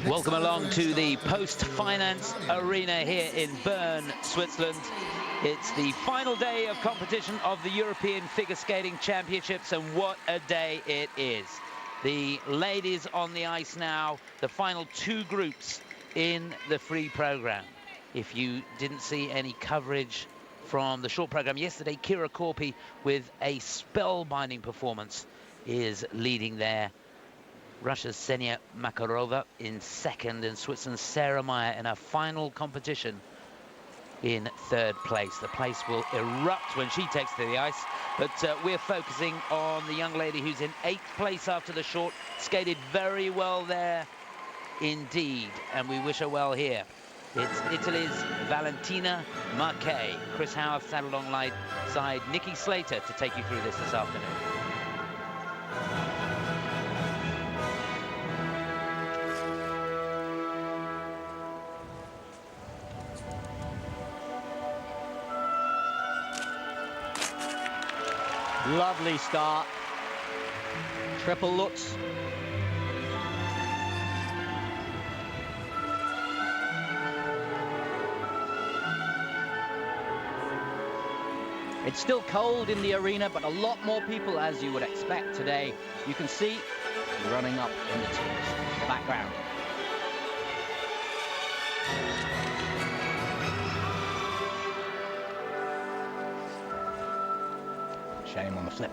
Welcome along to the post-finance arena here in Bern, Switzerland. It's the final day of competition of the European Figure Skating Championships, and what a day it is. The ladies on the ice now, the final two groups in the free program. If you didn't see any coverage from the short program yesterday, Kiira Korpi, with a spellbinding performance, is leading there. Russia's Ksenia Makarova in second, and Switzerland's Sarah Meier in her final competition in third place. The place will erupt when she takes to the ice, but we're focusing on the young lady who's in 8th place after the short, skated very well there indeed, and we wish her well here. It's Italy's Valentina Marchei. Chris Howard sat alongside Nikki Slater to take you through this afternoon. Lovely start. Triple lutz. It's still cold in the arena, but a lot more people, as you would expect today. You can see running up in the teams in the background. Shame on the flip.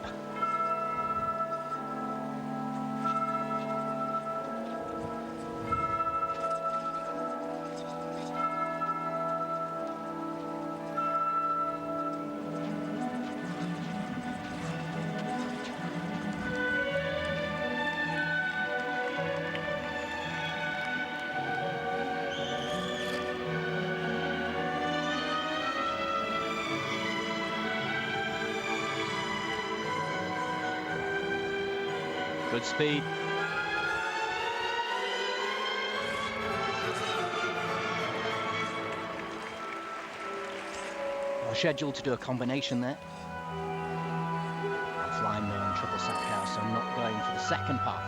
Good speed. We're scheduled to do a combination there. Flying more on triple sack house, so not going for the second part.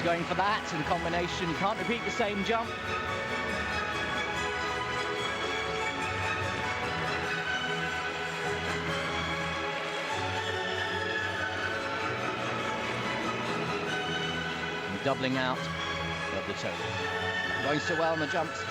Going for that in combination. You can't repeat the same jump. And doubling out. Lovely toe. Going so well on the jumps.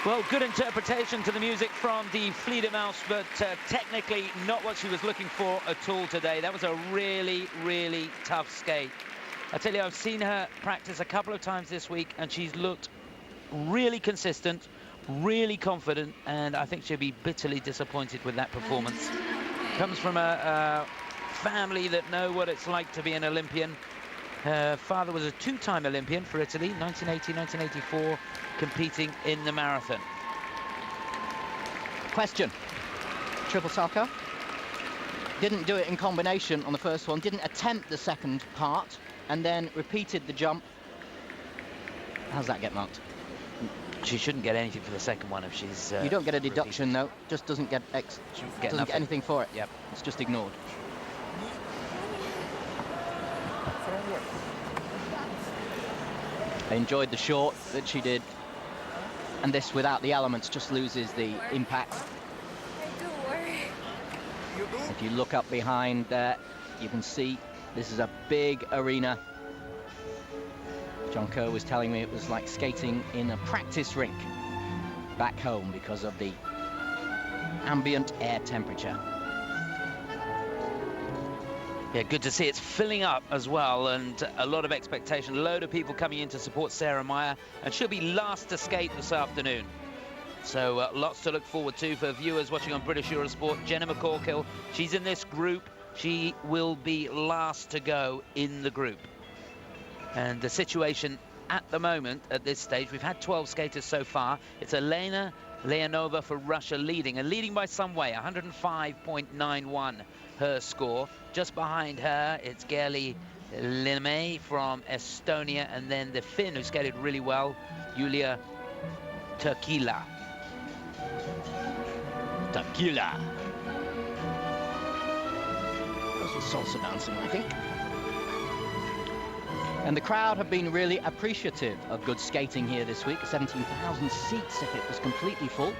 Well, good interpretation to the music from the Fledermaus, but technically not what she was looking for at all today. That was a really, really tough skate. I tell you, I've seen her practice a couple of times this week, and she's looked really consistent, really confident, and I think she'll be bitterly disappointed with that performance. Comes from a family that know what it's like to be an Olympian. Her father was a two-time Olympian for Italy, 1980, 1984, competing in the marathon. Question. Triple salchow. Didn't do it in combination on the first one, didn't attempt the second part, and then repeated the jump. How's that get marked? She shouldn't get anything for the second one if she's... you don't get a deduction, though. Just doesn't get get anything for it. Yep. It's just ignored. I enjoyed the short that she did, and this without the elements just loses the impact. If you look up behind there, you can see this is a big arena. John Kerr was telling me it was like skating in a practice rink back home because of the ambient air temperature. Yeah, good to see it's filling up as well, and a lot of expectation. A load of people coming in to support Sarah Meier, and she'll be last to skate this afternoon. So lots to look forward to for viewers watching on British Eurosport. Jenna McCorkill, she's in this group. She will be last to go in the group. And the situation at the moment, at this stage, we've had 12 skaters so far. It's Elena Leonova for Russia leading, and leading by some way, 105.91 her score. Just behind her, it's Gerli Lemay from Estonia, and then the Finn, who skated really well, Julia Turkila. Turkila. That was salsa dancing, I think. And the crowd have been really appreciative of good skating here this week. 17,000 seats if it was completely full.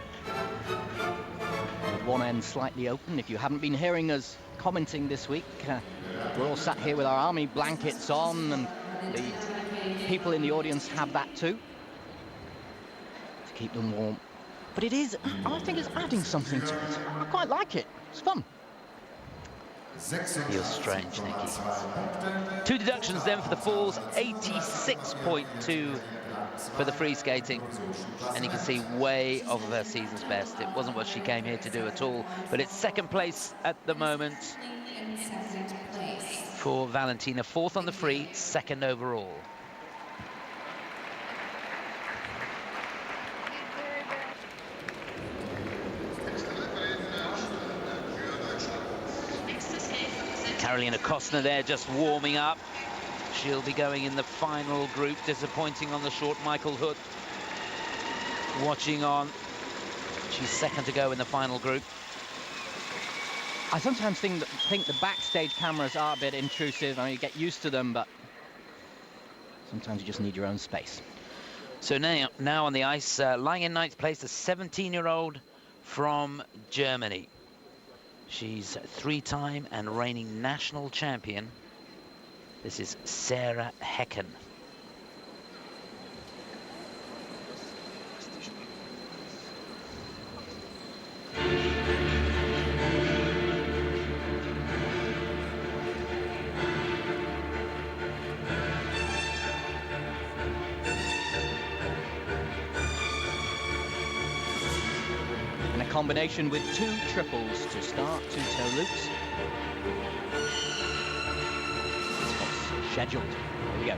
With one end slightly open. If you haven't been hearing us commenting this week, we're all sat here with our army blankets on, and the people in the audience have that too, to keep them warm. But it is, I think it's adding something to it. I quite like it. It's fun. Feels strange, Nikki. Two deductions then for the falls, 86.2 for the free skating, and you can see way off of her season's best. It wasn't what she came here to do at all, but it's second place at the moment for Valentina, fourth on the free, second overall. Carolina Kostner there just warming up. She'll be going in the final group. Disappointing on the short. Michael Hood watching on. She's second to go in the final group. I sometimes think the backstage cameras are a bit intrusive. I mean, you get used to them, but sometimes you just need your own space. So now on the ice, lying in ninth place, the 17-year-old from Germany. She's three-time and reigning national champion. This is Sarah Hecken. Combination with two triples to start, two toe loops. Scheduled. Here we go.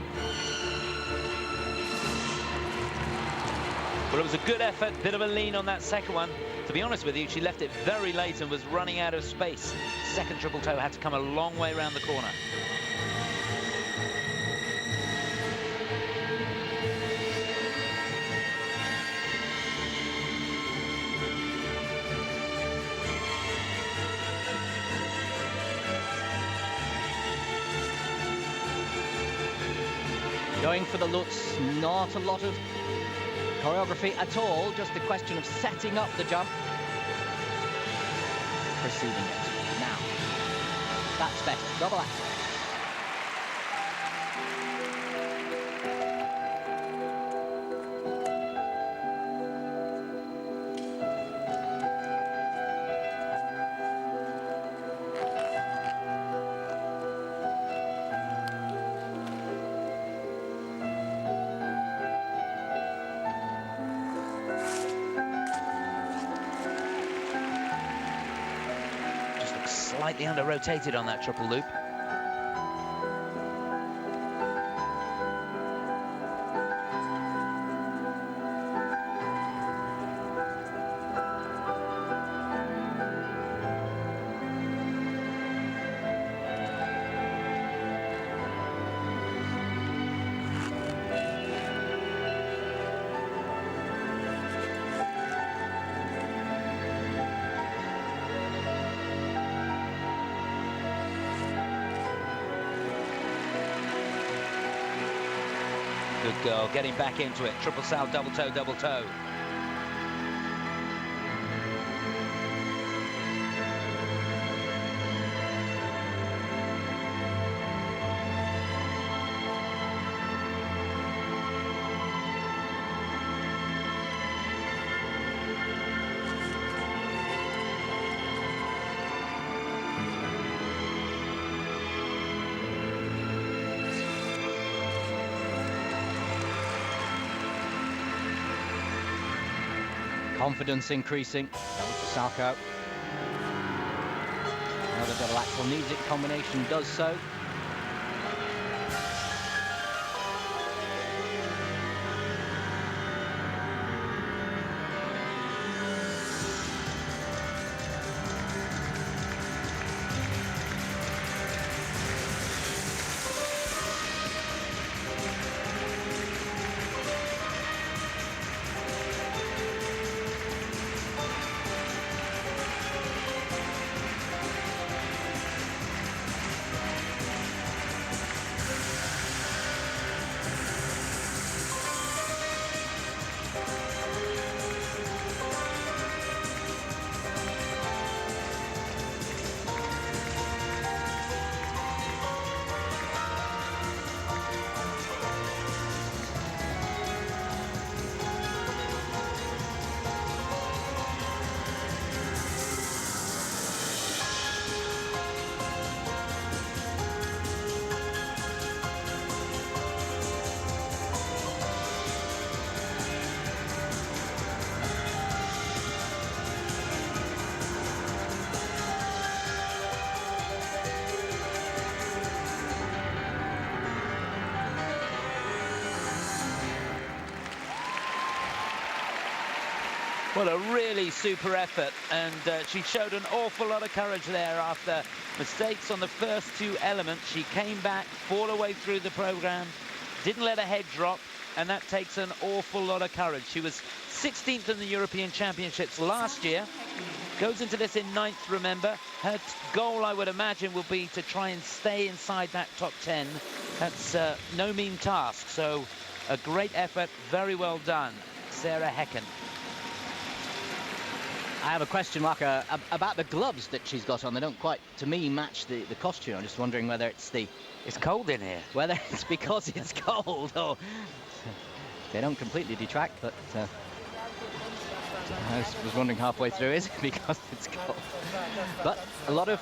Well, it was a good effort, bit of a lean on that second one. To be honest with you, she left it very late and was running out of space. Second triple toe had to come a long way around the corner. Going for the Lutz, not a lot of choreography at all, just a question of setting up the jump. Preceding it. Now, that's better. Double axel. slightly under-rotated on that triple loop. Good girl, getting back into it. Triple salve, double toe, double toe. Confidence increasing. Sako. Another double axel music combination does so. What a really super effort, and she showed an awful lot of courage there after mistakes on the first two elements. She came back, fought her way through the program, didn't let her head drop, and that takes an awful lot of courage. She was 16th in the European Championships last year, goes into this in 9th, remember. Her goal, I would imagine, will be to try and stay inside that top 10. That's no mean task, so a great effort, very well done. Sarah Hecken. I have a question, Marco, about the gloves that she's got on. They don't quite, to me, match the costume. I'm just wondering whether it's It's cold in here. Whether it's because it's cold or... They don't completely detract, but... I was wondering halfway through, is it because it's cold? But a lot of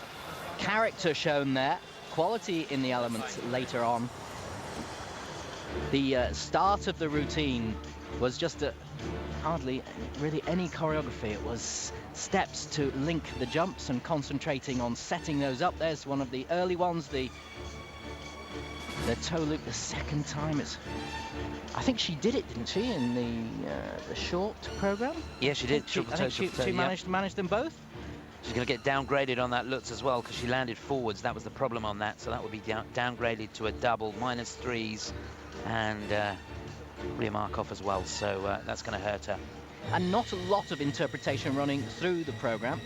character shown there. Quality in the elements later on. The start of the routine was just hardly really any choreography. It was steps to link the jumps and concentrating on setting those up. There's one of the early ones, the toe loop the second time. I think she did it, didn't she, in the short program? Yeah, she did. She managed to manage them both. She's going to get downgraded on that Lutz as well because she landed forwards. That was the problem on that, so that would be downgraded to a double, -3s, and Markov as well, so that's going to hurt her. And not a lot of interpretation running through the program.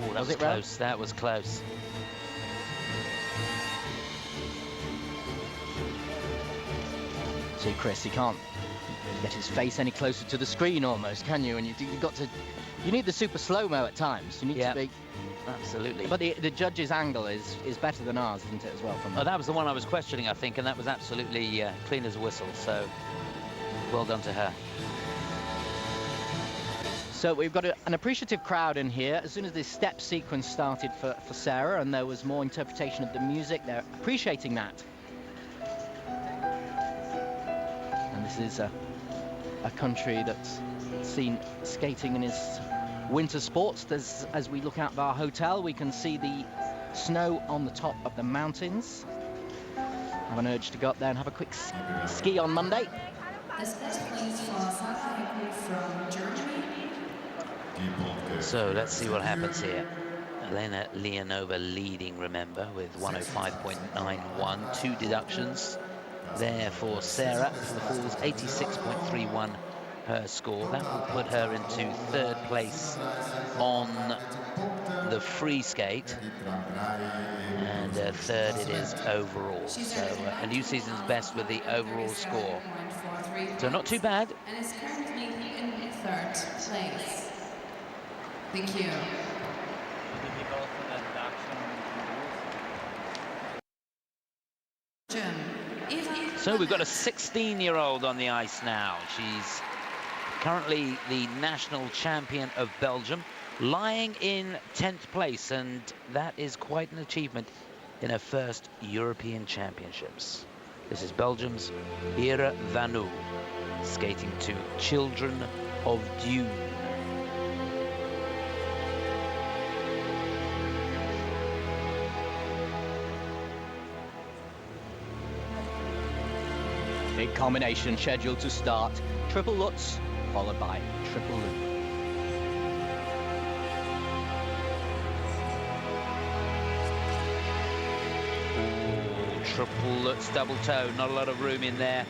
Oh, that was close. That was close. See, Chris, you can't get his face any closer to the screen almost, can you? And you need the super slow-mo at times. You need to be... Absolutely. But the judge's angle is better than ours, isn't it, as well? Oh, that was the one I was questioning, I think, and that was absolutely clean as a whistle, so well done to her. So we've got an appreciative crowd in here. As soon as this step sequence started for Sarah and there was more interpretation of the music, they're appreciating that. And this is a country that's seen skating in its winter sports. As we look out of our hotel, we can see the snow on the top of the mountains. I have an urge to go up there and have a quick ski on Monday. So let's see what happens here. Elena Leonova leading, remember, with 105.91, 2 deductions there for Sarah for the falls, 86.31 her score. That will put her into 3rd place on the free skate, and 3rd it is overall. So a new season's best with the overall score. So not too bad. And is currently in 3rd place. Thank you. So we've got a 16-year-old on the ice now. She's currently the national champion of Belgium, lying in 10th place, and that is quite an achievement in her first European Championships. This is Belgium's Ira Vannut, skating to Children of Dune. Big combination scheduled to start. Triple Lutz, followed by triple loop. Ooh, triple Lutz double toe, not a lot of room in there.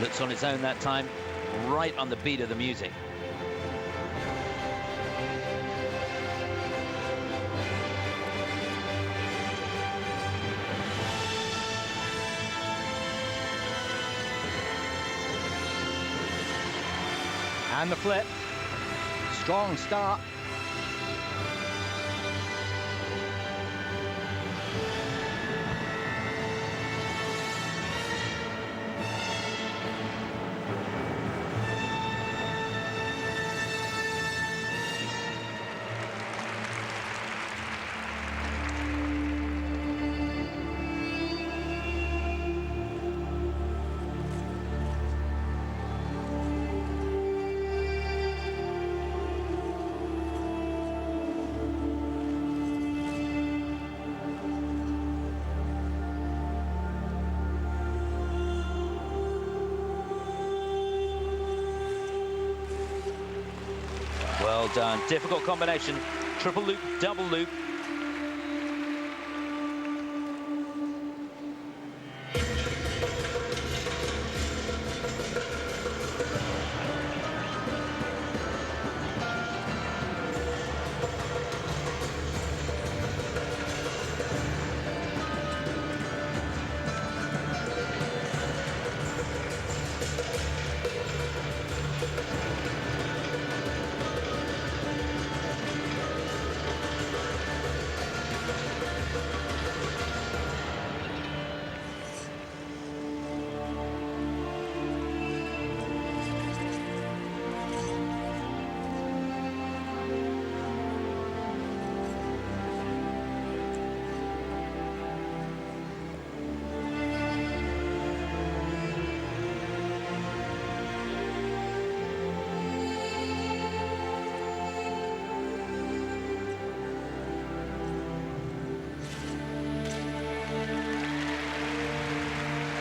Lutz on his own that time, right on the beat of the music. And the flip. Strong start. Well done. Difficult combination. Triple loop, double loop.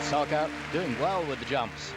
Sarka doing well with the jumps.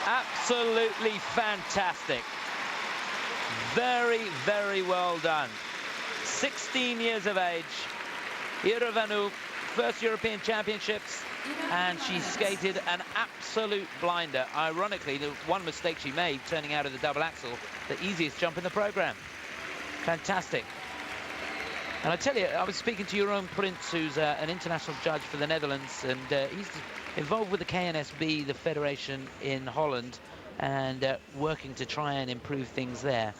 Absolutely fantastic. Very, very well done. 16 years of age. Ira Vannut, first European Championships, and she skated an absolute blinder. Ironically, the one mistake she made, turning out of the double axel, the easiest jump in the program. Fantastic. And I tell you, I was speaking to Jeroen Prins, who's an international judge for the Netherlands, and he's involved with the KNSB, the federation in Holland, and working to try and improve things there.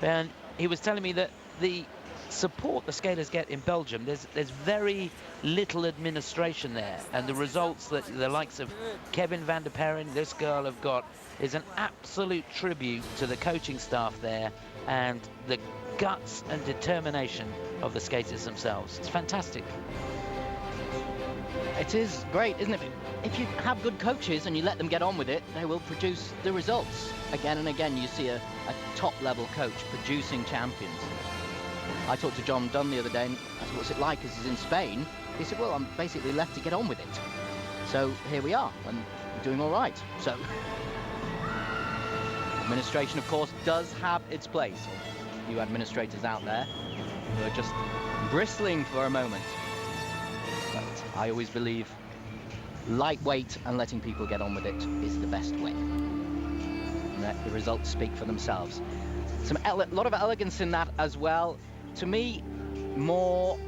And he was telling me that the support the skaters get in Belgium, there's very little administration there, and the results that the likes of Kevin van der Perren, this girl, have got is an absolute tribute to the coaching staff there and the guts and determination of the skaters themselves. It's fantastic. It is great, isn't it? If you have good coaches and you let them get on with it, they will produce the results. Again and again, you see a top-level coach producing champions. I talked to John Dunn the other day, and I said, what's it like? Because he's in Spain. He said, well, I'm basically left to get on with it. So here we are, and we're doing all right. So administration, of course, does have its place. You administrators out there who are just bristling for a moment. But I always believe lightweight and letting people get on with it is the best way. And let the results speak for themselves. A lot of elegance in that as well. To me, more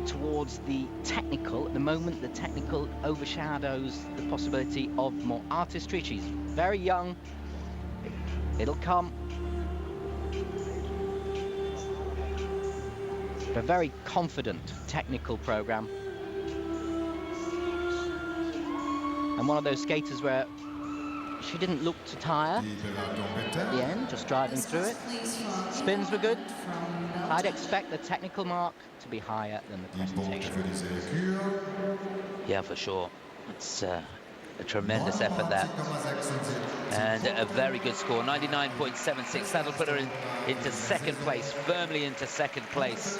towards the technical. At the moment, the technical overshadows the possibility of more artistry. She's very young. It'll come. But a very confident technical program. And one of those skaters where she didn't look to tire at the end, just driving through it. Spins were good. I'd expect the technical mark to be higher than the presentation. Yeah, for sure. It's a tremendous effort there. And a very good score, 99.76. That'll put her into second place, firmly into second place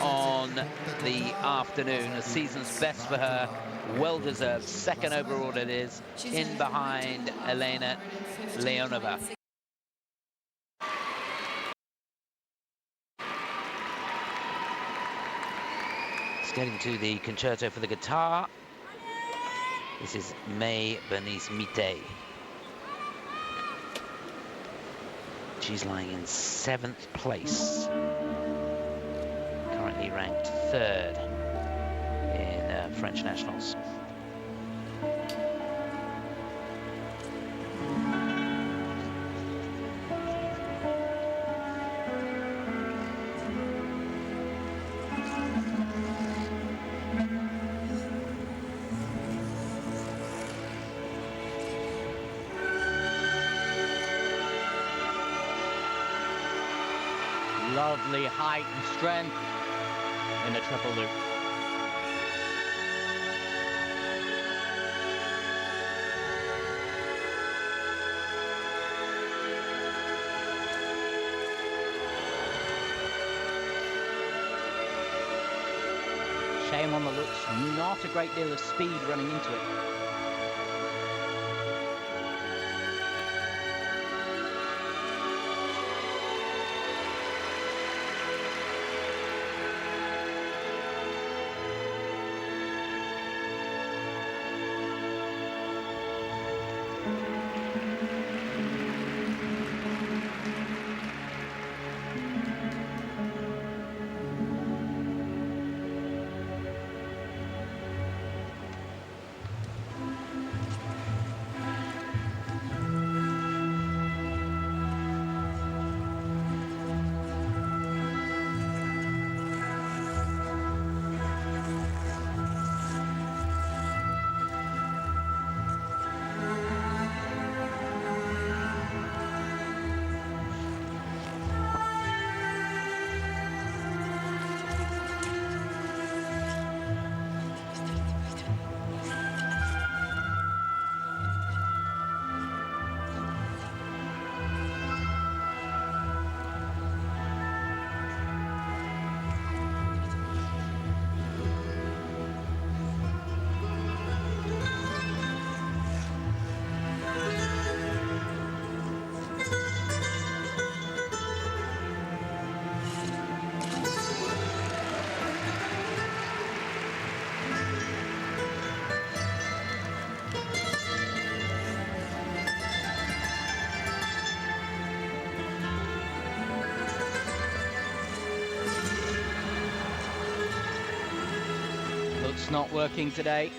on the afternoon. A season's best for her. Well-deserved. Second overall it is, in behind Elene Leonova. It's getting to the concerto for the guitar. This is Bérénice Méité. She's lying in 7th place. Currently ranked 3rd in French Nationals. Lovely height and strength in the triple loop. Shame on the looks, not a great deal of speed running into it. Just not working today.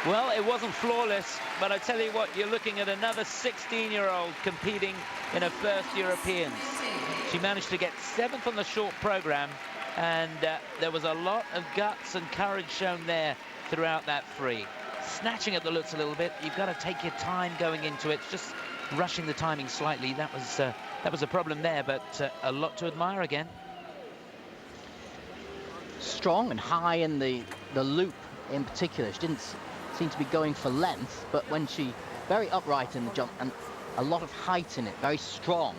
Well, it wasn't flawless, but I tell you what, you're looking at another 16-year-old competing in her first Europeans. She managed to get 7th on the short program, and there was a lot of guts and courage shown there throughout that free. Snatching at the looks a little bit. You've got to take your time going into it. Just rushing the timing slightly. That was a problem there, but a lot to admire again. Strong and high in the loop in particular. She didn't seem to be going for length, but when she very upright in the jump and a lot of height in it, very strong.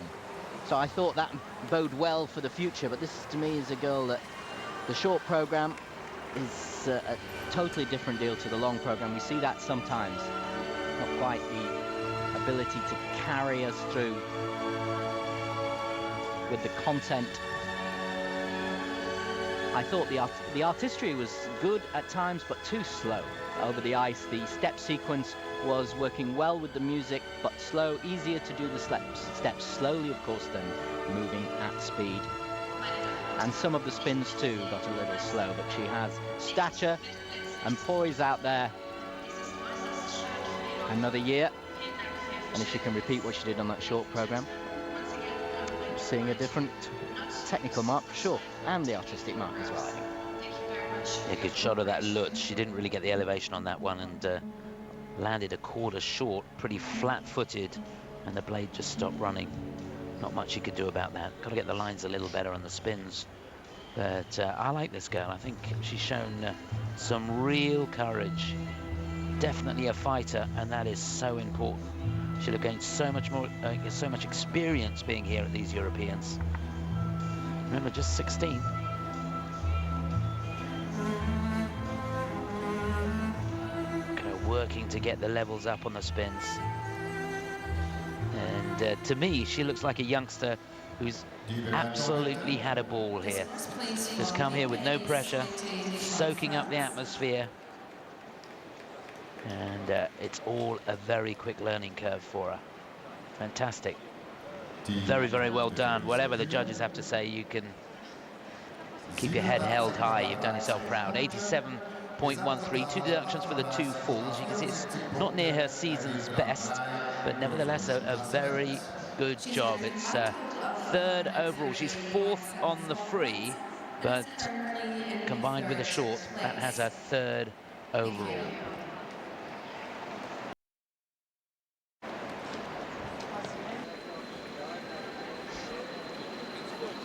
So I thought that bode well for the future, but this to me is a girl that the short program is a totally different deal to the long program. We see that sometimes, not quite the ability to carry us through with the content. I thought the artistry was good at times, but too slow over the ice. The step sequence was working well with the music, but slow, easier to do the steps slowly, of course, than moving at speed. And some of the spins too got a little slow, but she has stature and poise out there. Another year, and if she can repeat what she did on that short program, I'm seeing a different technical mark for sure, and the artistic mark as well, I think. A good shot of that Lutz. She didn't really get the elevation on that one, and landed a quarter short, pretty flat-footed, and the blade just stopped running. Not much you could do about that. Got to get the lines a little better on the spins. But I like this girl. I think she's shown some real courage. Definitely a fighter, and that is so important. She'll have gained so much more, so much experience being here at these Europeans. Remember, just 16. Kind of working to get the levels up on the spins. And to me, she looks like a youngster who's absolutely had a ball here. Just come here with no pressure, soaking up the atmosphere. And it's all a very quick learning curve for her. Fantastic. Very, very well done. Whatever the judges have to say, you can keep your head held high. You've done yourself proud. 87.13, 2 deductions for the 2 falls. You can see it's not near her season's best, but nevertheless a very good job. It's 3rd overall. She's 4th on the free, but combined with the short, that has her 3rd overall.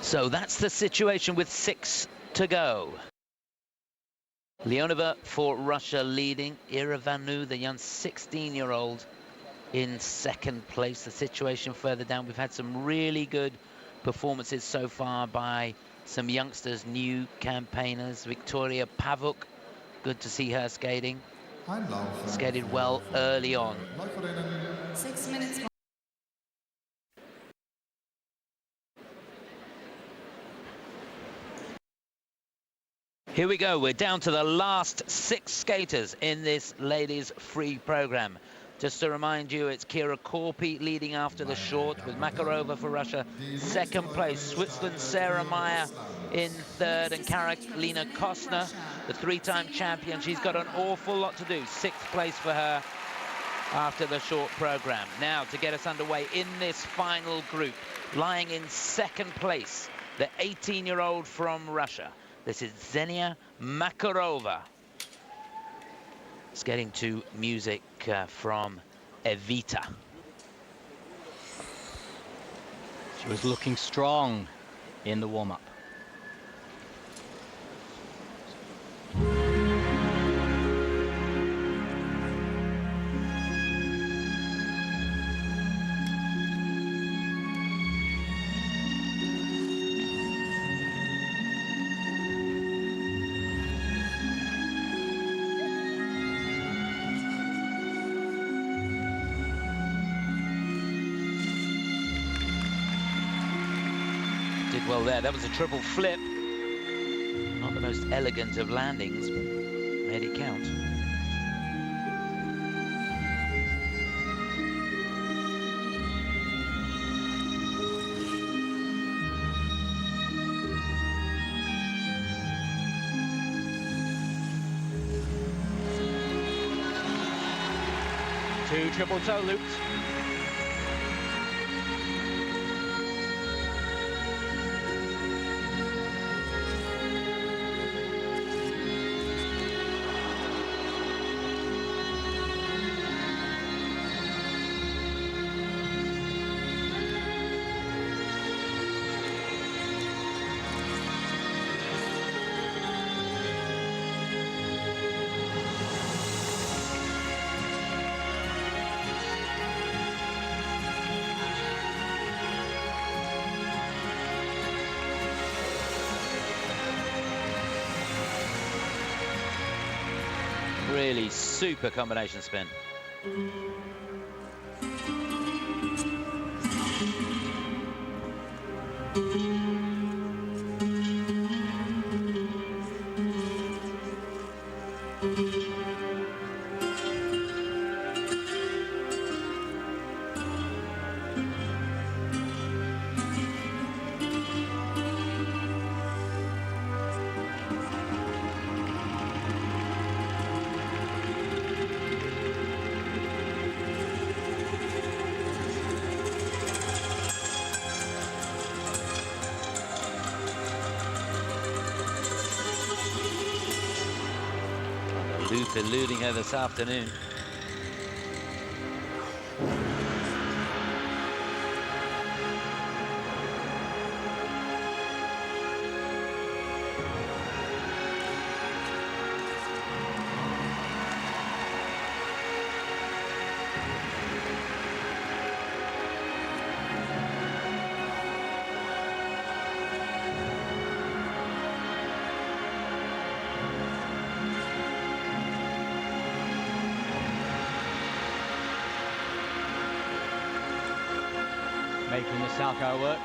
So that's the situation with 6 to go. Leonova for Russia leading. Ira Vannut, the young 16-year-old, in 2nd place. The situation further down, we've had some really good performances so far by some youngsters, new campaigners. Viktoria Pavuk, good to see her skating. Skated well early on. 6 minutes. Here we go. We're down to the last 6 skaters in this ladies free program. Just to remind you, it's Kiira Korpi leading after the short with Makarova for Russia. 2nd place, Switzerland's Sarah Meier in 3rd, and Carolina Kostner, the 3-time champion. She's got an awful lot to do. 6th place for her after the short program. Now, to get us underway in this final group, lying in 2nd place, the 18-year-old from Russia. This is Ksenia Makarova. Skating to music from Evita. She was looking strong in the warm-up. Did well there. That was a triple flip. Not the most elegant of landings, but made it count. Two triple toe loops. Really super combination spin. Loop eluding her this afternoon. Making the Salchow work.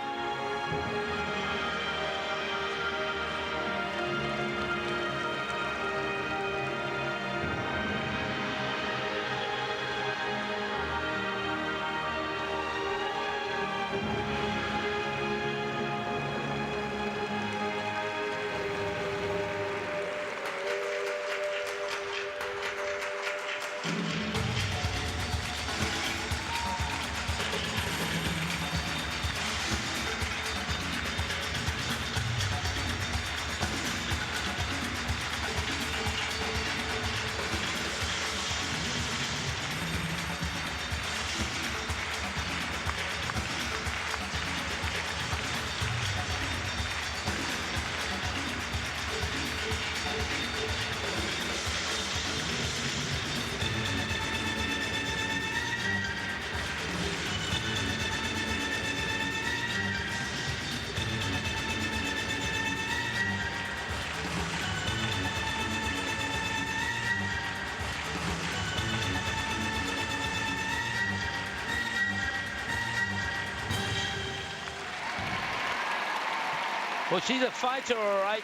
Well, she's a fighter, all right.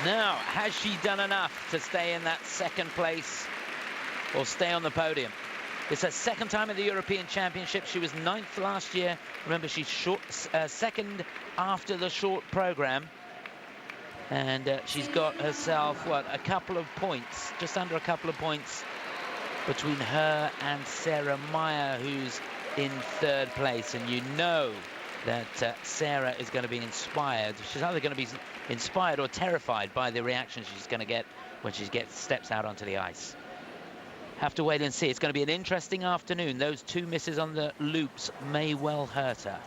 Now, has she done enough to stay in that second place or stay on the podium? It's her second time at the European Championship. She was 9th last year. Remember, she's second after the short program. And she's got herself, what, a couple of points, just under a couple of points between her and Sarah Meier, who's in 3rd place. And you know that Sarah is going to be inspired. She's either going to be inspired or terrified by the reaction she's going to get when she steps out onto the ice. Have to wait and see. It's going to be an interesting afternoon. Those 2 misses on the loops may well hurt her.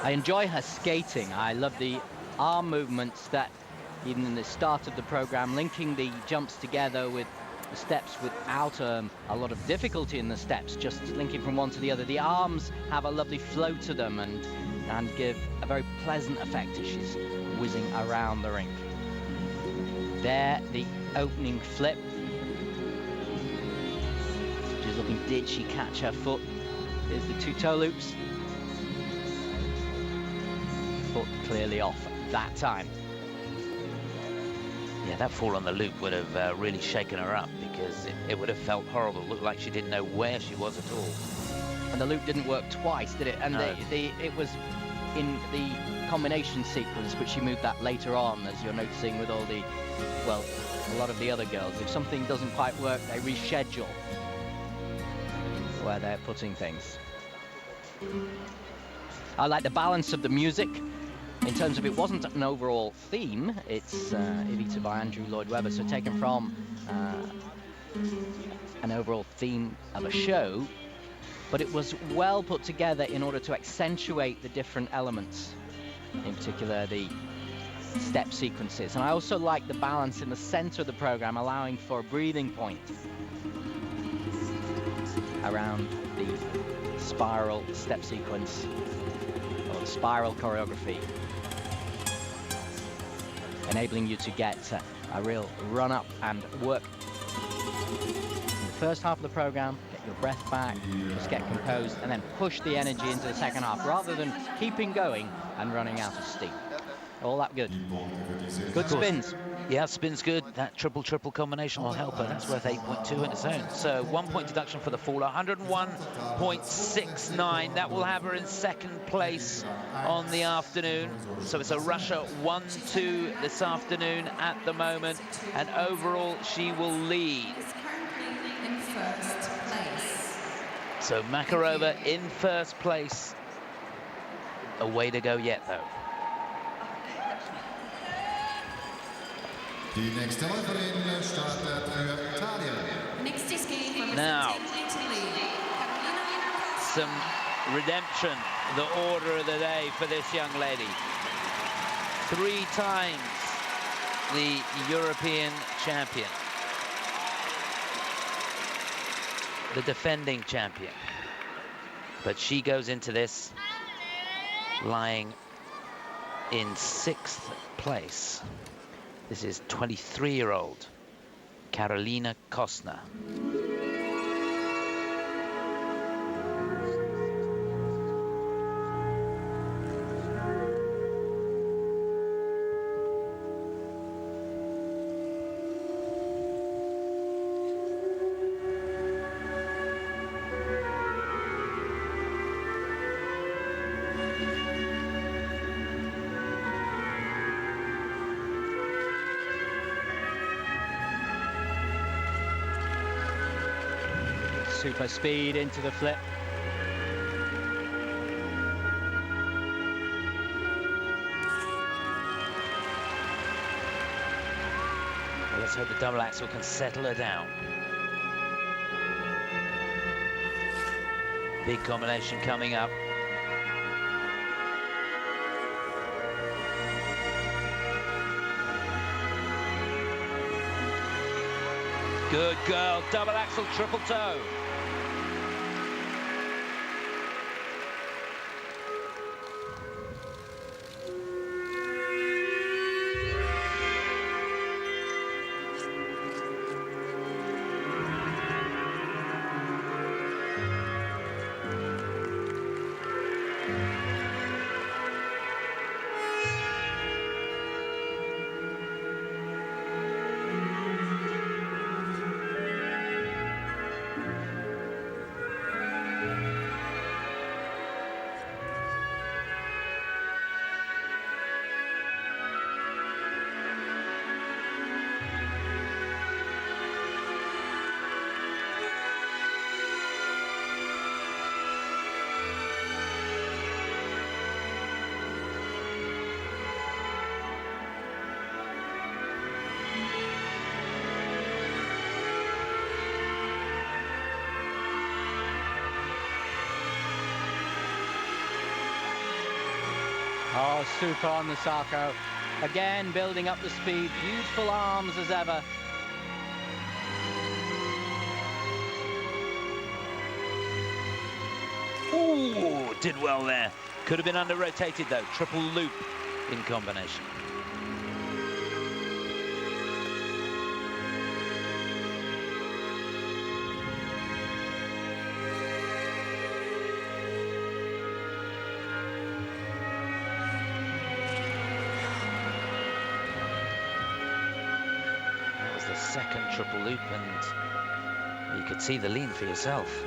I enjoy her skating. I love the arm movements that, even in the start of the program, linking the jumps together with the steps without a lot of difficulty in the steps, just linking from one to the other. The arms have a lovely flow to them and give a very pleasant effect as she's whizzing around the rink. There, the opening flip. She's looking, did she catch her foot? Here's the 2 toe loops. Foot clearly off that time. Yeah, that fall on the loop would have really shaken her up, because it would have felt horrible. It looked like she didn't know where she was at all. And the loop didn't work twice, did it? And no. It was in the combination sequence, but she moved that later on, as you're noticing with all the, well, a lot of the other girls. If something doesn't quite work, they reschedule where they're putting things. I like the balance of the music. In terms of, it wasn't an overall theme, it's Evita by Andrew Lloyd Webber, so taken from an overall theme of a show, but it was well put together in order to accentuate the different elements, in particular the step sequences. And I also like the balance in the center of the program, allowing for a breathing point around the spiral step sequence, or the spiral choreography, enabling you to get a real run up and work in the first half of the program, get your breath back, just get composed, and then push the energy into the second half, rather than keeping going and running out of steam. All that good. Good spins. Yeah, spin's good. That triple combination will help her. That's worth 8.2 in its own. So 1 point deduction for the faller, 101.69. That will have her in 2nd place on the afternoon. So it's a Russia 1-2 this afternoon at the moment. And overall, she will lead. In 1st place. So Makarova in 1st place. A way to go yet, though. Now, some redemption, the order of the day for this young lady. 3 times the European champion, the defending champion. But she goes into this lying in 6th place. This is 23-year-old Carolina Kostner. Super speed into the flip. Well, let's hope the double axel can settle her down. Big combination coming up. Good girl, double axel, triple toe. Oh, super on the Sarko. Again, building up the speed. Beautiful arms as ever. Ooh, did well there. Could have been under-rotated though. Triple loop in combination. Second triple loop, and you could see the lean for yourself.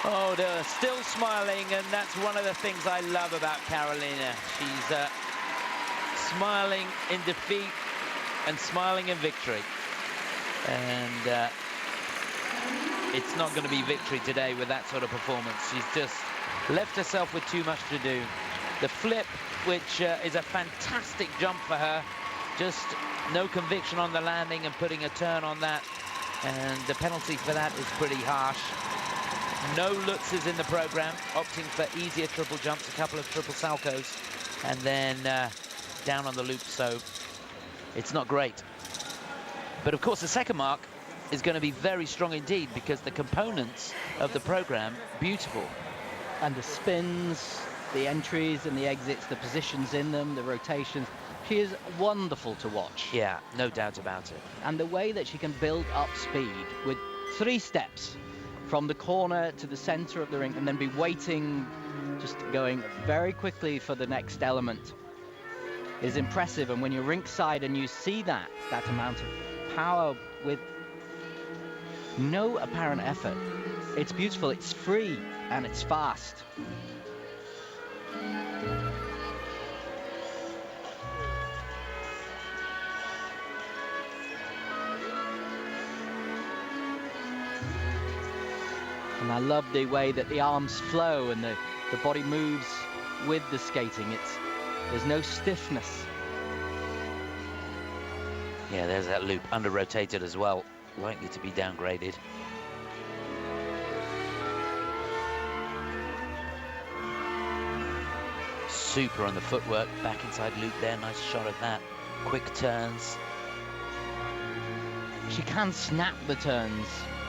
Oh, they're still smiling, and that's one of the things I love about Carolina. She's smiling in defeat and smiling in victory. And it's not going to be victory today with that sort of performance. She's just left herself with too much to do. The flip, which is a fantastic jump for her, just no conviction on the landing and putting a turn on that. And the penalty for that is pretty harsh. No Lutzes in the program, opting for easier triple jumps, a couple of triple salcos, and then down on the loop, so it's not great. But of course, the second mark is going to be very strong indeed, because the components of the program, beautiful. And the spins, the entries and the exits, the positions in them, the rotations. She is wonderful to watch. Yeah, no doubt about it. And the way that she can build up speed with 3 steps from the corner to the center of the ring, and then be waiting, just going very quickly for the next element, is impressive. And when you're rinkside and you see that amount of power with no apparent effort, it's beautiful, it's free, and it's fast. And I love the way that the arms flow and the body moves with the skating. There's no stiffness. Yeah, there's that loop, under-rotated as well, likely to be downgraded. Super on the footwork, back inside loop there, nice shot of that. Quick turns. She can snap the turns,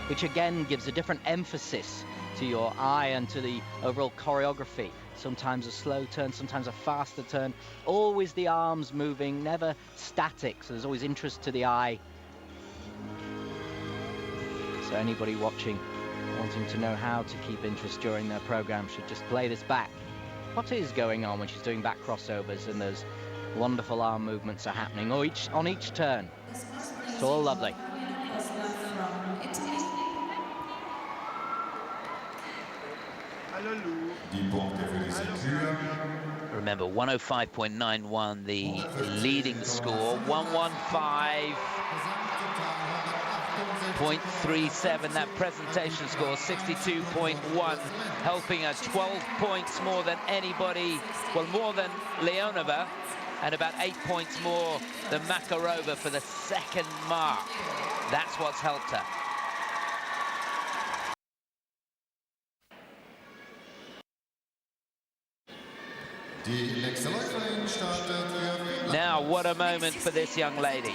which again gives a different emphasis to your eye and to the overall choreography. Sometimes a slow turn, sometimes a faster turn. Always the arms moving, never static, so there's always interest to the eye. So anybody watching, wanting to know how to keep interest during their program, should just play this back. What is going on when she's doing back crossovers and those Wonderful arm movements are happening on each turn. It's all lovely. Carolina Kostner from Italy. Remember, 105.91 the leading score, 115.37 that presentation score, 62.1, helping her 12 points more than anybody, well, more than Leonova, and about 8 points more than Makarova for the second mark. That's what's helped her. Now, what a moment for this young lady.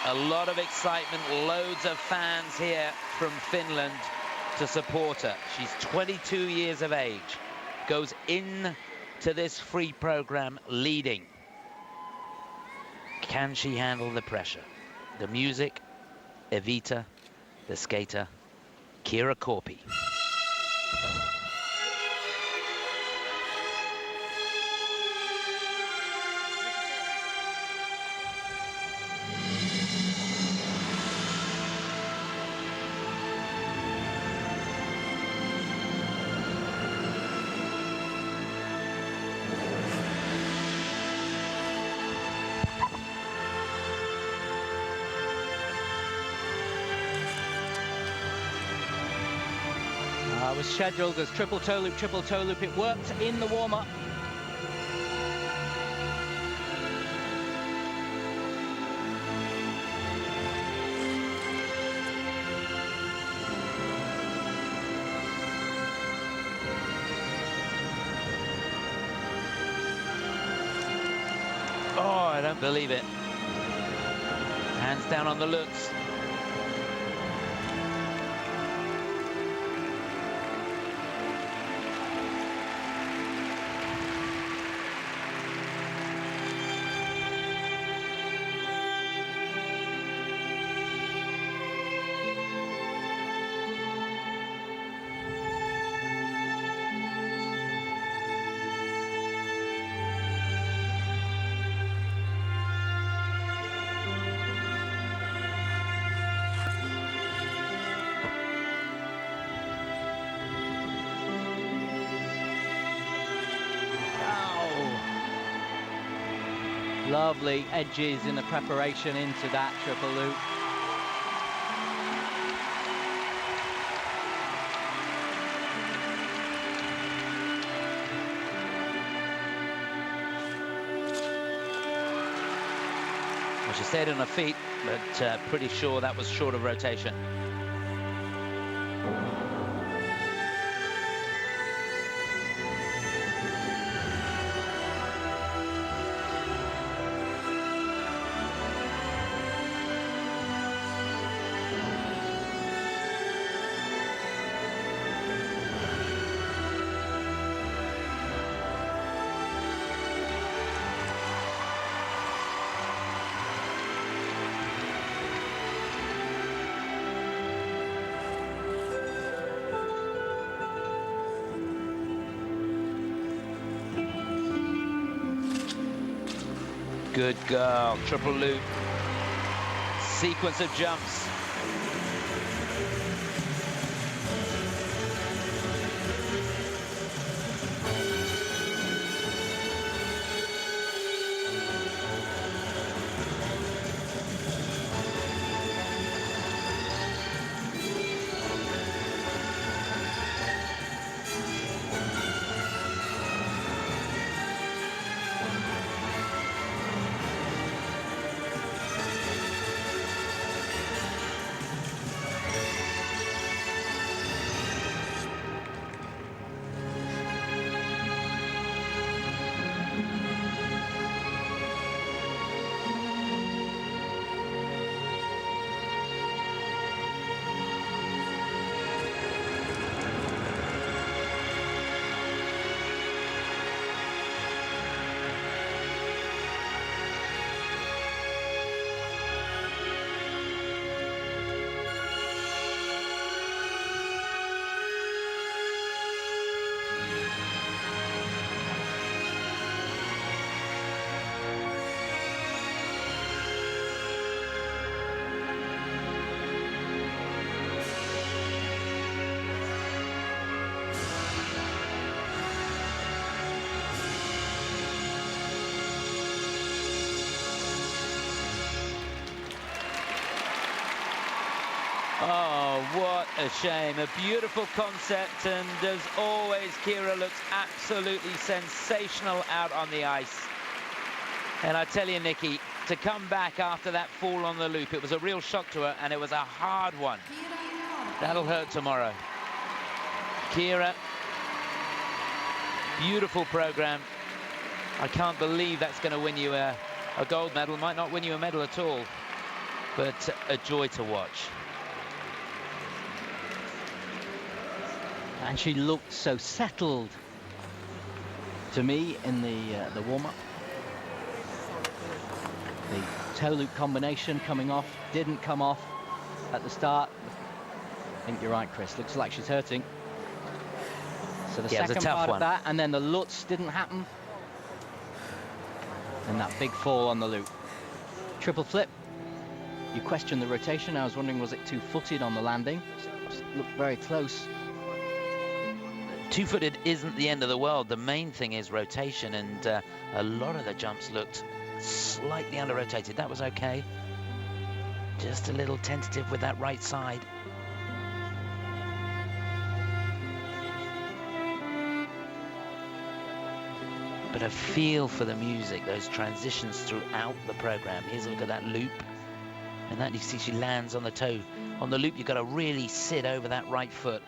A lot of excitement, loads of fans here from Finland to support her. She's 22 years of age, goes in to this free program leading. Can she handle the pressure? The music, Evita, the skater, Kiira Korpi. It was scheduled as triple toe loop, triple toe loop. It worked in the warm-up. Oh, I don't believe it. Hands down on the looks. Lovely edges in the preparation into that triple loop. Well, she stayed on her feet, but pretty sure that was short of rotation. Good girl, triple loop. Sequence of jumps. Oh, what a shame. A beautiful concept, and as always, Kiira looks absolutely sensational out on the ice. And I tell you, Nikki, to come back after that fall on the loop, it was a real shock to her, and it was a hard one. That'll hurt tomorrow. Kiira, beautiful program. I can't believe that's going to win you a gold medal. Might not win you a medal at all, but a joy to watch. And she looked so settled to me in the warm-up. The toe loop combination coming off didn't come off at the start. I think you're right, Chris. Looks like she's hurting. So the second part of that, and then the Lutz didn't happen. And that big fall on the loop. Triple flip. You questioned the rotation. I was wondering, was it two-footed on the landing? It looked very close. Two-footed isn't the end of the world. The main thing is rotation, and a lot of the jumps looked slightly under-rotated. That was okay. Just a little tentative with that right side. But a feel for the music, those transitions throughout the program. Here's a look at that loop. And that, you see, she lands on the toe. On the loop, you've got to really sit over that right foot.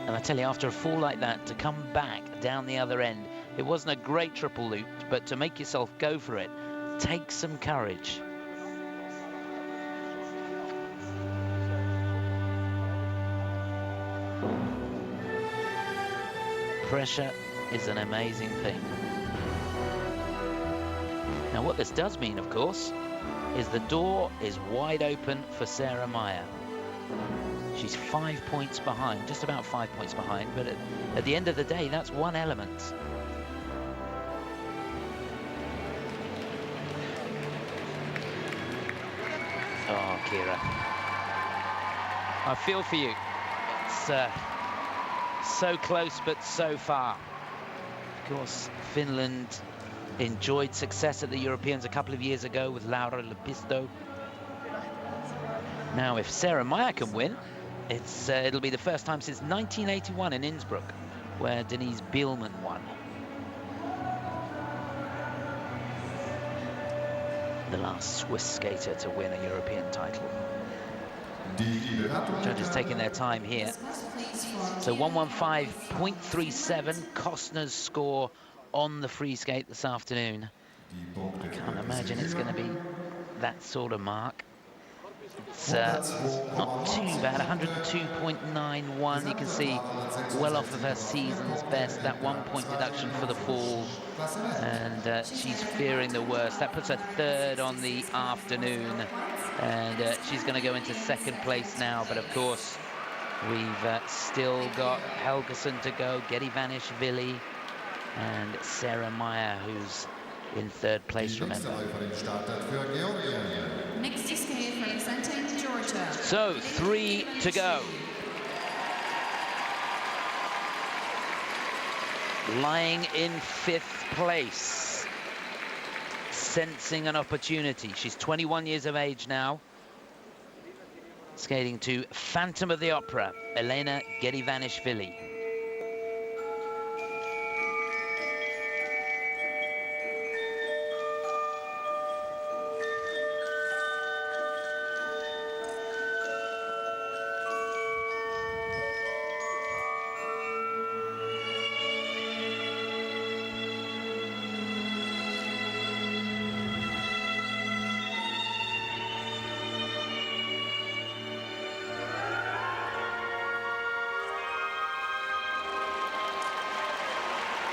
And I tell you, after a fall like that, to come back down the other end, it wasn't a great triple loop, but to make yourself go for it, takes some courage. Pressure is an amazing thing. Now, what this does mean, of course, is the door is wide open for Sarah Meier. She's 5 points behind, just about 5 points behind, but at the end of the day, that's one element. Oh, Kiira. I feel for you. It's so close, but so far. Of course, Finland enjoyed success at the Europeans a couple of years ago with Laura Lepisto. Now, if Sarah Meier can win, it'll be the first time since 1981 in Innsbruck, where Denise Bielmann won. The last Swiss skater to win a European title. Judges taking their time here. So 115.37, Kostner's score on the free skate this afternoon. I can't imagine it's going to be that sort of mark. It's not too bad, 102.91. You can see well off of her season's best, that 1 point deduction for the fall. And she's fearing the worst. That puts her third on the afternoon. And she's going to go into second place now. But of course, we've still got Helgesson to go, Gedevanishvili, and Sarah Meier, who's in third place, remember. Next to skate representing Georgia. So 3 to go. Lying in 5th place, sensing an opportunity. She's 21 years of age now. Skating to Phantom of the Opera, Elene Gedevanishvili.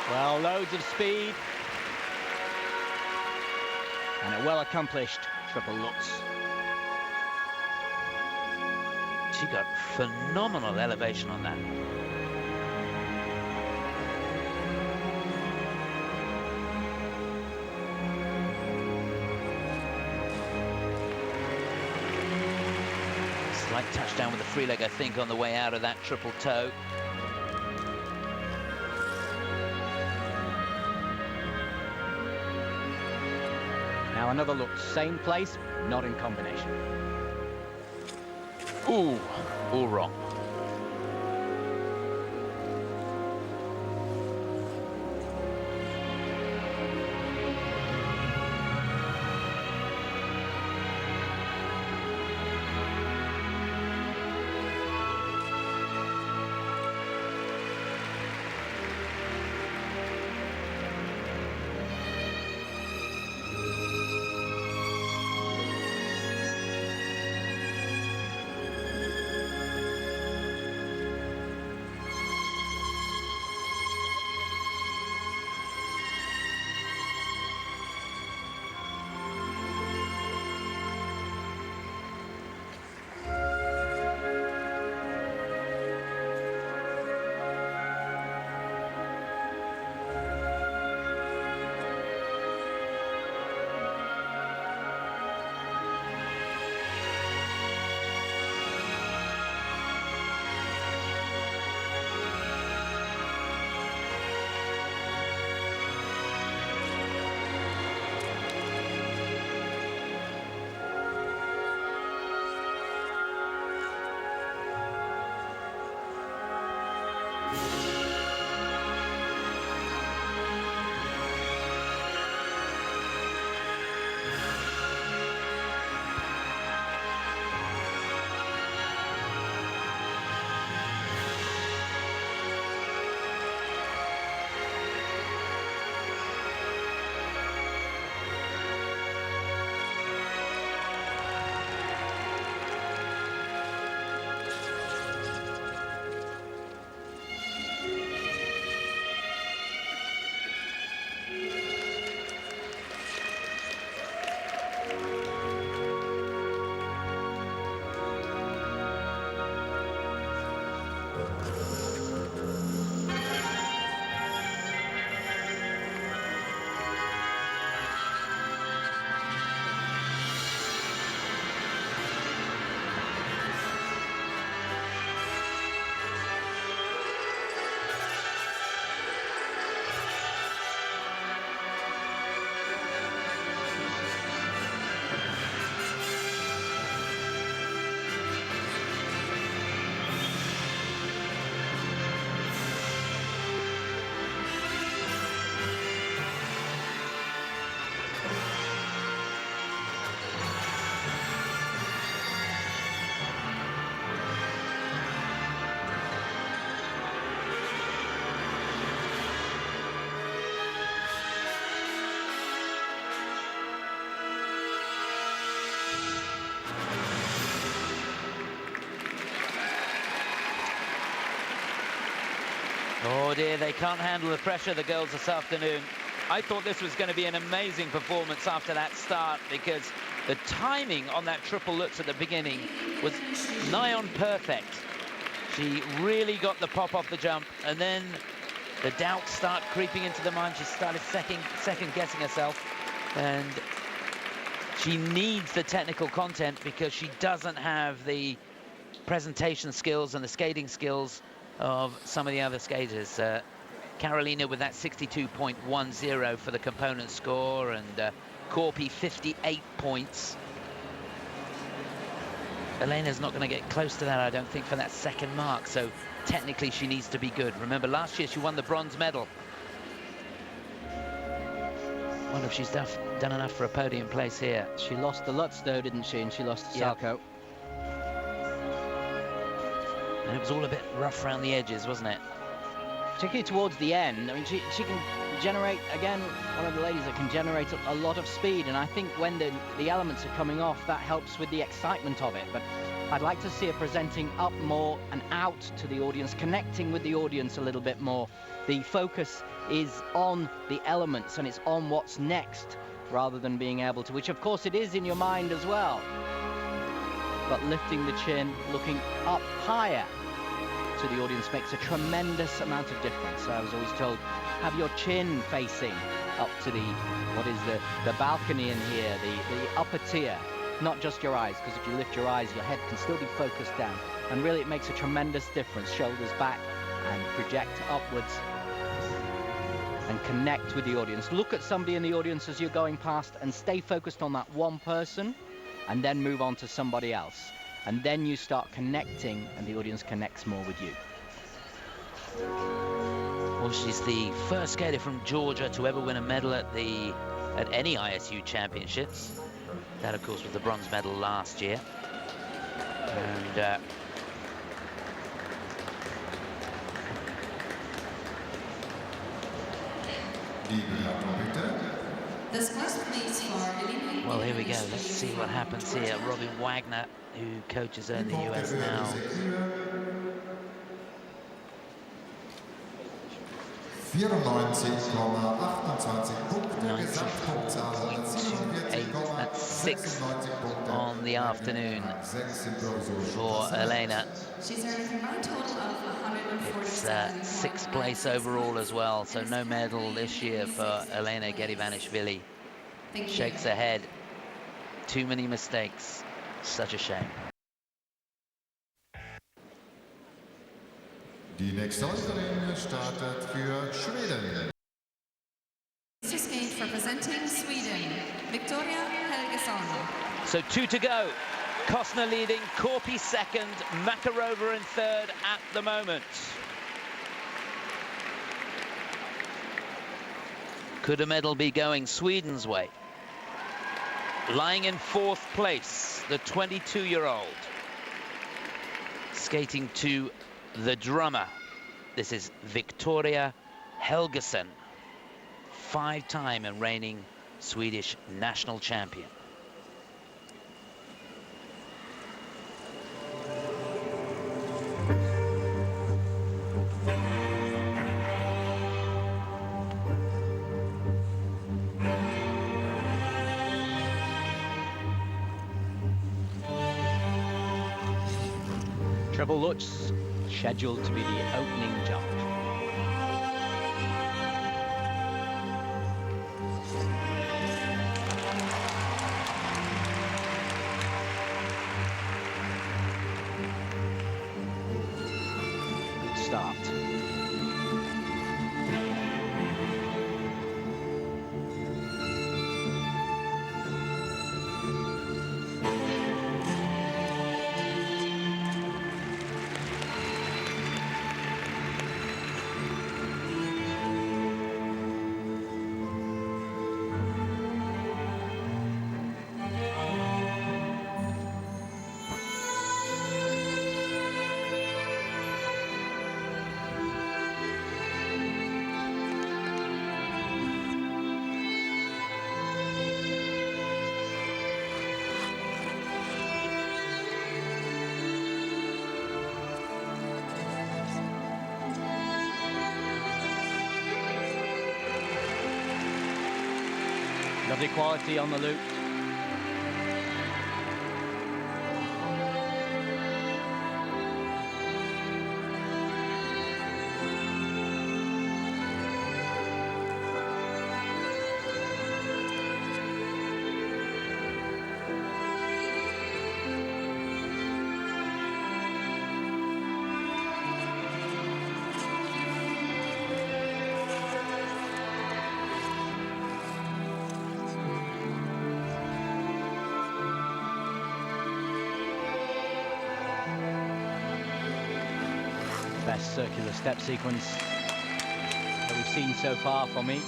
Well, loads of speed. And a well-accomplished triple Lutz. She got phenomenal elevation on that. Slight touchdown with the free leg, I think, on the way out of that triple toe. Now another look, same place, not in combination. Ooh, all wrong. Oh dear, they can't handle the pressure, the girls, this afternoon. I thought this was going to be an amazing performance after that start, because the timing on that triple lutz at the beginning was nigh on perfect. She really got the pop off the jump, and then the doubts start creeping into the mind. She started second guessing herself, and she needs the technical content because she doesn't have the presentation skills and the skating skills of some of the other skaters. Carolina with that 62.10 for the component score, and Korpi 58 points. Elena's not going to get close to that, I don't think, for that second mark, so technically she needs to be good. Remember, last year she won the bronze medal. Wonder if she's done enough for a podium place here. She lost the Lutz though, didn't she? And she lost to Salko. And it was all a bit rough around the edges, wasn't it? Particularly towards the end. I mean, she can generate, again, one of the ladies that can generate a lot of speed, and I think when the elements are coming off, that helps with the excitement of it. But I'd like to see her presenting up more and out to the audience, connecting with the audience a little bit more. The focus is on the elements, and it's on what's next, rather than being able to, which of course it is in your mind as well. But lifting the chin, looking up higher to the audience makes a tremendous amount of difference. So I was always told, have your chin facing up to the balcony in here, the upper tier, not just your eyes, because if you lift your eyes, your head can still be focused down. And really it makes a tremendous difference. Shoulders back and project upwards. and connect with the audience. Look at somebody in the audience as you're going past and stay focused on that one person, and then move on to somebody else. And then you start connecting and the audience connects more with you. Well, she's the first skater from Georgia to ever win a medal at any ISU championships. That, of course, was the bronze medal last year. And well, here we go. Let's see what happens here. Robin Wagner, who coaches her in the US now. 94.28. That's 6 on the afternoon for Elene. She's earned a combined total of 146. It's 6th place overall as well, so no medal this year for Elene Gedevanishvili. Shakes her head. Too many mistakes. Such a shame. Die nächste Läuferin startet für Schweden. To skate representing Sweden, Viktoria Helgesson. So 2 to go. Kostner leading, Korpi second, Makarova in third at the moment. Could a medal be going Sweden's way? Lying in 4th place, the 22-year-old. Skating to the drummer. This is Viktoria Helgesson, 5-time and reigning Swedish national champion. Treble Lutz scheduled to be the opening jump. Good start. Lovely quality on the loop. Best circular step sequence that we've seen so far from me.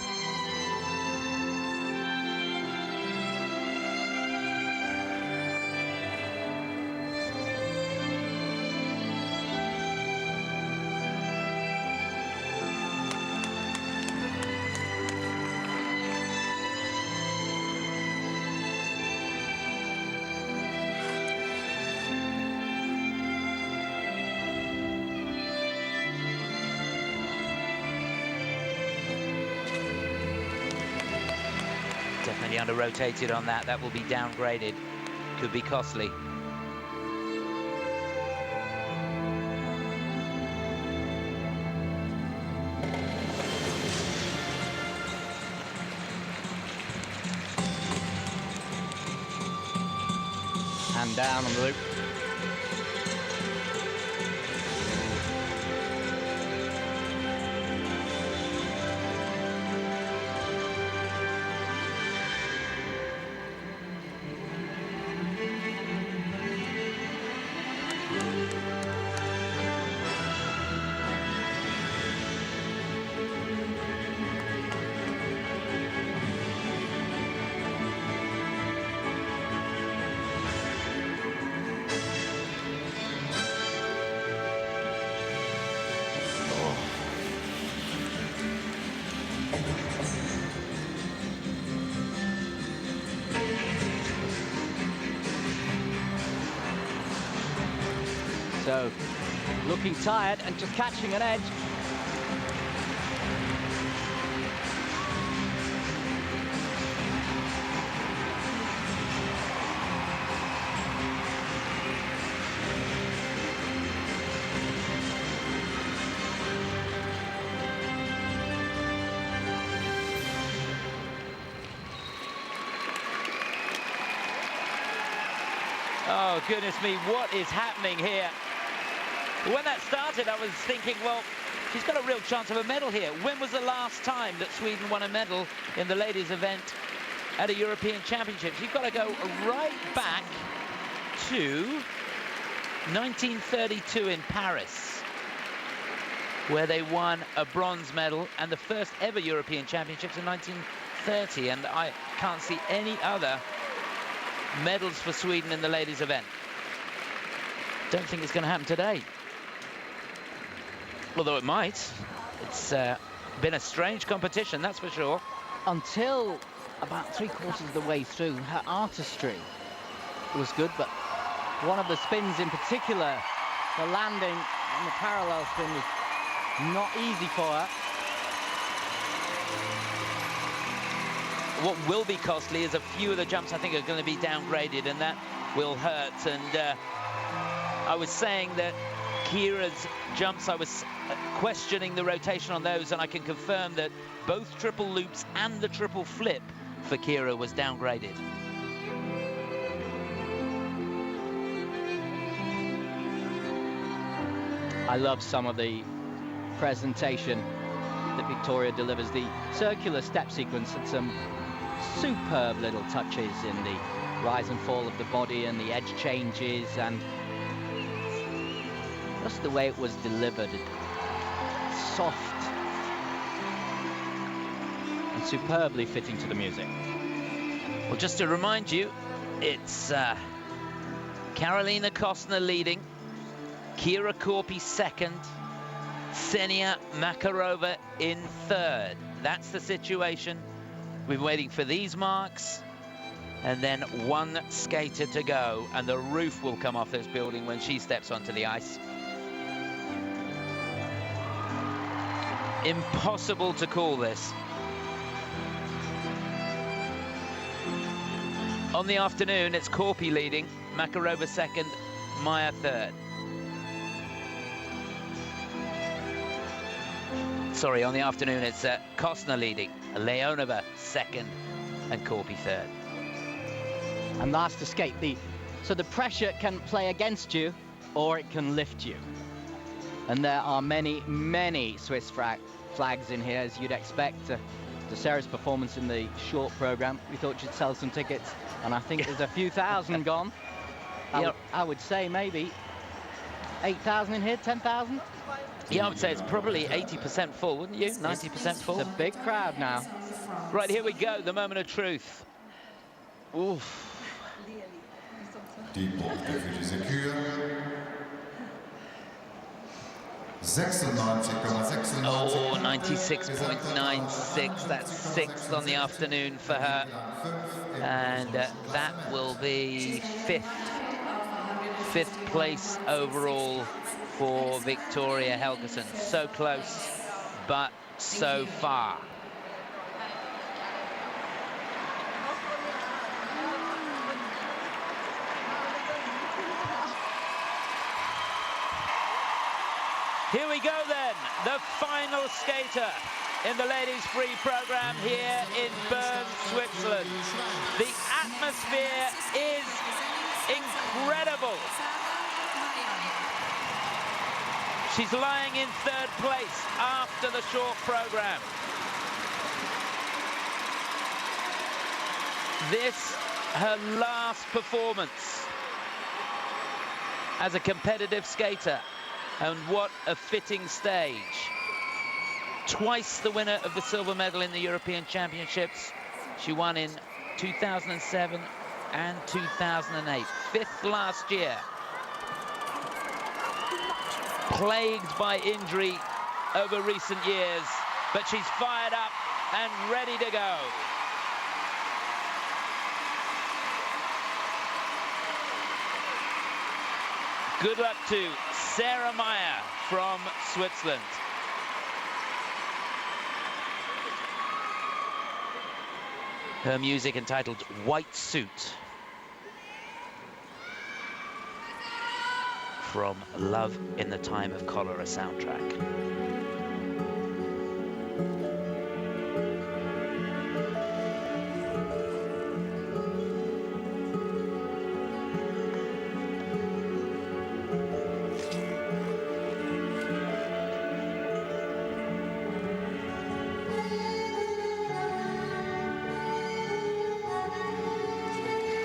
Definitely under-rotated on that. That will be downgraded. Could be costly. And down on the loop. So, looking tired and just catching an edge. Oh, goodness me, what is happening here? When that started, I was thinking, well, she's got a real chance of a medal here. When was the last time that Sweden won a medal in the ladies' event at a European Championships? You've got to go right back to 1932 in Paris, where they won a bronze medal, and the first ever European Championships in 1930. And I can't see any other medals for Sweden in the ladies' event. Don't think it's going to happen today. Although it might. It's been a strange competition, that's for sure. Until about 3/4 of the way through, her artistry was good, but one of the spins in particular, the landing and the parallel spin, was not easy for her. What will be costly is a few of the jumps I think are going to be downgraded, and that will hurt. And I was saying that Kiira's jumps, I was questioning the rotation on those, and I can confirm that both triple loops and the triple flip for Kiira was downgraded. I love some of the presentation that Viktoria delivers, the circular step sequence, and some superb little touches in the rise and fall of the body and the edge changes, and just the way it was delivered. Soft and superbly fitting to the music. Well, just to remind you, it's Carolina Kostner leading, Kiira Korpi second, Ksenia Makarova in third. That's the situation. We've been waiting for these marks, and then one skater to go, and the roof will come off this building when she steps onto the ice. Impossible to call this. On the afternoon, it's Korpi leading, Makarova second, Meier third. Sorry, on the afternoon, it's Kostner leading, Leonova second, and Korpi third. And that's to skate. So the pressure can play against you, or it can lift you. And there are many, many Swiss flags in here, as you'd expect. To Sarah's performance in the short program, we thought she'd sell some tickets, and I think there's a few thousand gone. I would say maybe 8,000 in here, 10,000. Yeah, I would say it's probably 80% full, wouldn't you? 90% full. It's a big crowd now. Right, here we go, the moment of truth. Oof. Die Punkte für diese Kür. 96,96. Oh, 96.96. That's sixth on the afternoon for her. And that will be fifth place overall for Viktoria Helgesson. So close, but so far. Here we go then, the final skater in the ladies free program here in Bern, Switzerland. The atmosphere is incredible. She's lying in third place after the short program. This, her last performance as a competitive skater. And what a fitting stage. Twice the winner of the silver medal in the European Championships. She won in 2007 and 2008. Fifth last year. Plagued by injury over recent years, but she's fired up and ready to go. Good luck to Sarah Meier from Switzerland. Her music entitled White Suit, from Love in the Time of Cholera soundtrack.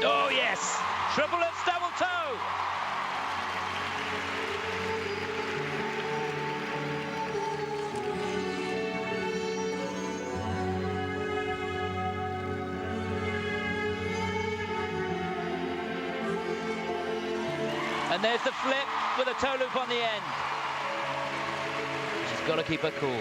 Oh yes, triple lifts, double toe. And there's the flip with a toe loop on the end. She's got to keep her cool.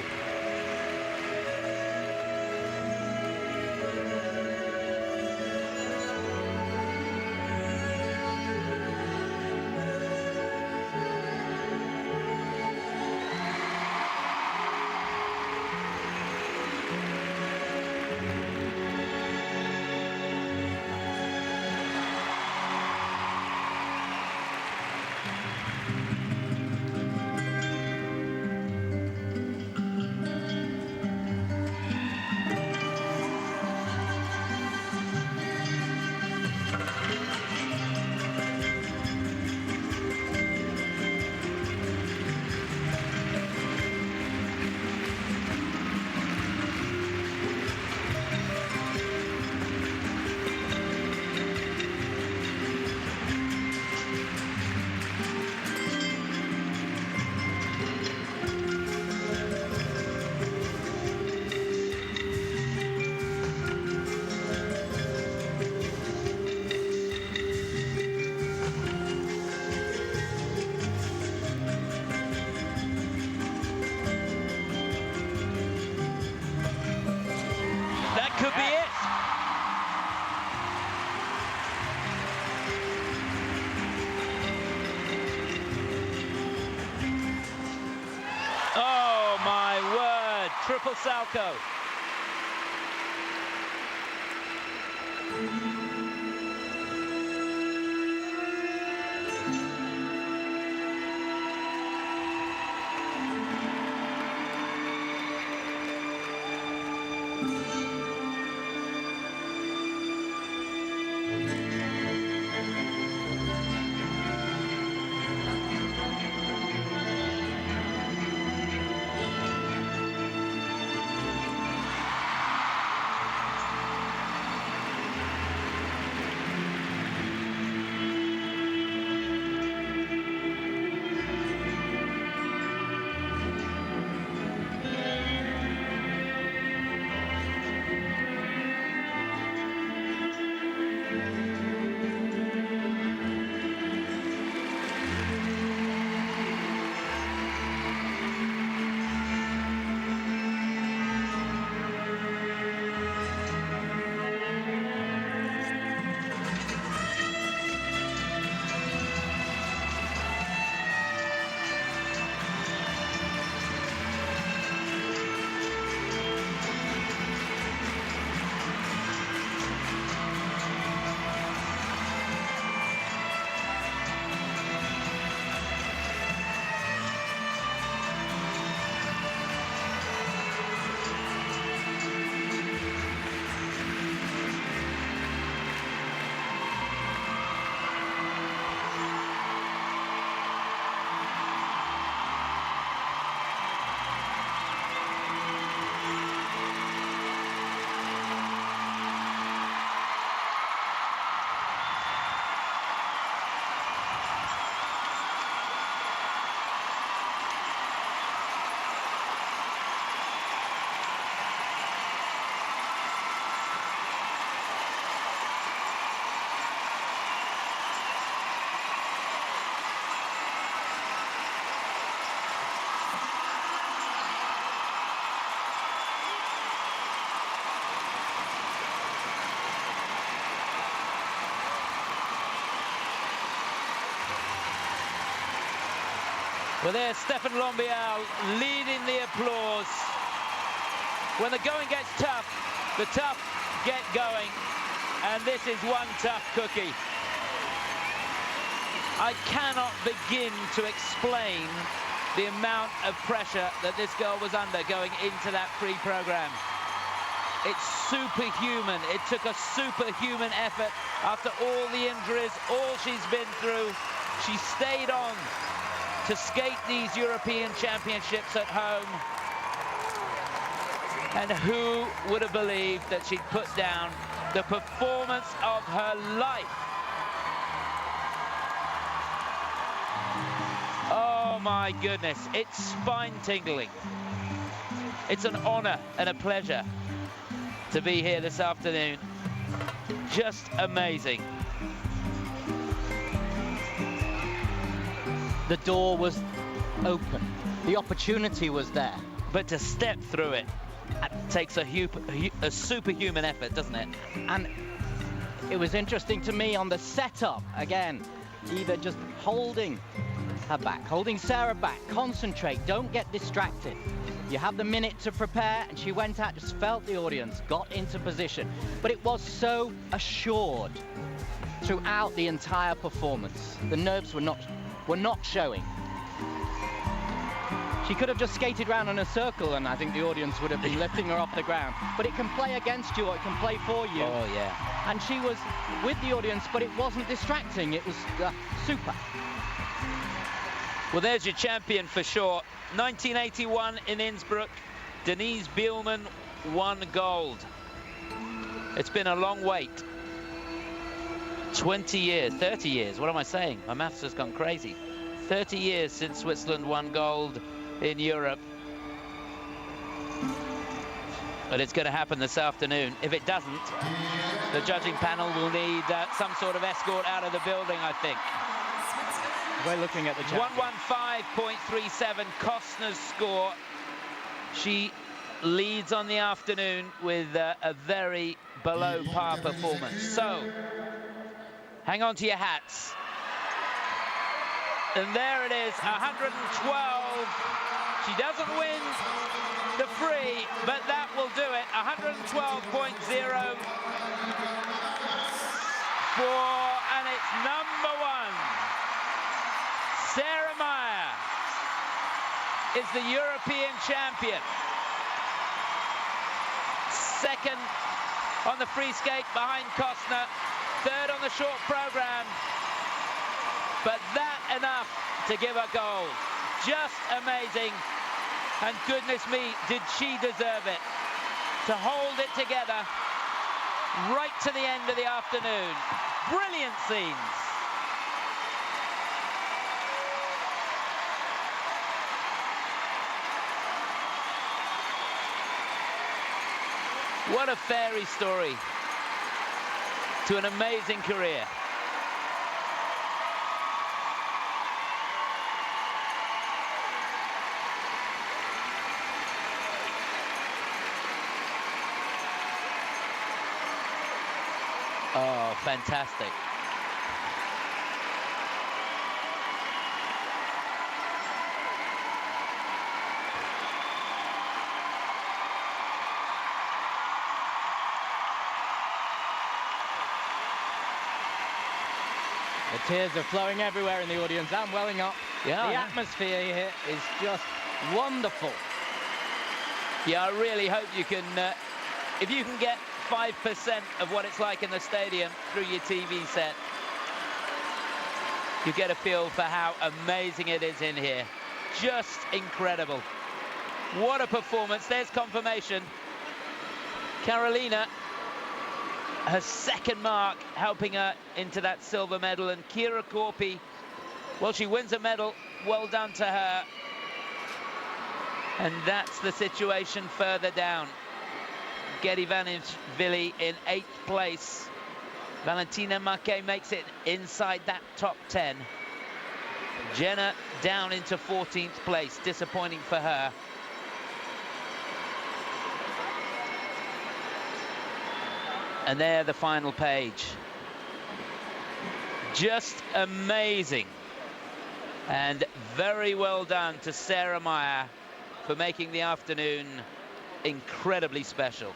Could be it. Oh my word, triple salto. Well, there's Stefan Lombial leading the applause. When the going gets tough, the tough get going. And this is one tough cookie. I cannot begin to explain the amount of pressure that this girl was under going into that free program. It's superhuman. It took a superhuman effort after all the injuries, all she's been through. She stayed on to skate these European Championships at home. And who would have believed that she'd put down the performance of her life? Oh my goodness, it's spine-tingling. It's an honor and a pleasure to be here this afternoon. Just amazing. The door was open. The opportunity was there. But to step through it takes a superhuman effort, doesn't it? And it was interesting to me on the setup, again, Eva just holding her back, holding Sarah back, concentrate, don't get distracted. You have the minute to prepare, and she went out, just felt the audience, got into position. But it was so assured throughout the entire performance. The nerves were not showing. She could have just skated around in a circle, and I think the audience would have been lifting her off the ground. But it can play against you, or it can play for you. Oh, yeah. And she was with the audience, but it wasn't distracting. It was super. Well, there's your champion for sure. 1981 in Innsbruck, Denise Bielmann won gold. It's been a long wait. 20 years, 30 years, what am I saying? My maths has gone crazy. 30 years since Switzerland won gold in Europe. But it's going to happen this afternoon. If it doesn't, the judging panel will need some sort of escort out of the building, I think. We're looking at the champion. 115.37, Kostner's score. She leads on the afternoon with a very below par performance. So, hang on to your hats. And there it is, 112. She doesn't win the free, but that will do it. 112.04, and it's number one. Sarah Meier is the European champion. Second on the free skate behind Kostner. Third on the short program. But that enough to give her gold. Just amazing. And goodness me, did she deserve it. To hold it together right to the end of the afternoon. Brilliant scenes. What a fairy story to an amazing career. Oh, fantastic. The tears are flowing everywhere in the audience and welling up. Yeah, the atmosphere here is just wonderful. Yeah, I really hope you can, if you can get 5% of what it's like in the stadium through your TV set, you get a feel for how amazing it is in here. Just incredible. What a performance. There's confirmation. Carolina, her second mark, helping her into that silver medal. And Kiira Korpi, well, she wins a medal. Well done to her. And that's the situation further down. Gedevanishvili in 8th place. Valentina Marchei makes it inside that top 10. Jenna down into 14th place. Disappointing for her. And there, the final page. Just amazing. And very well done to Sarah Meier for making the afternoon incredibly special.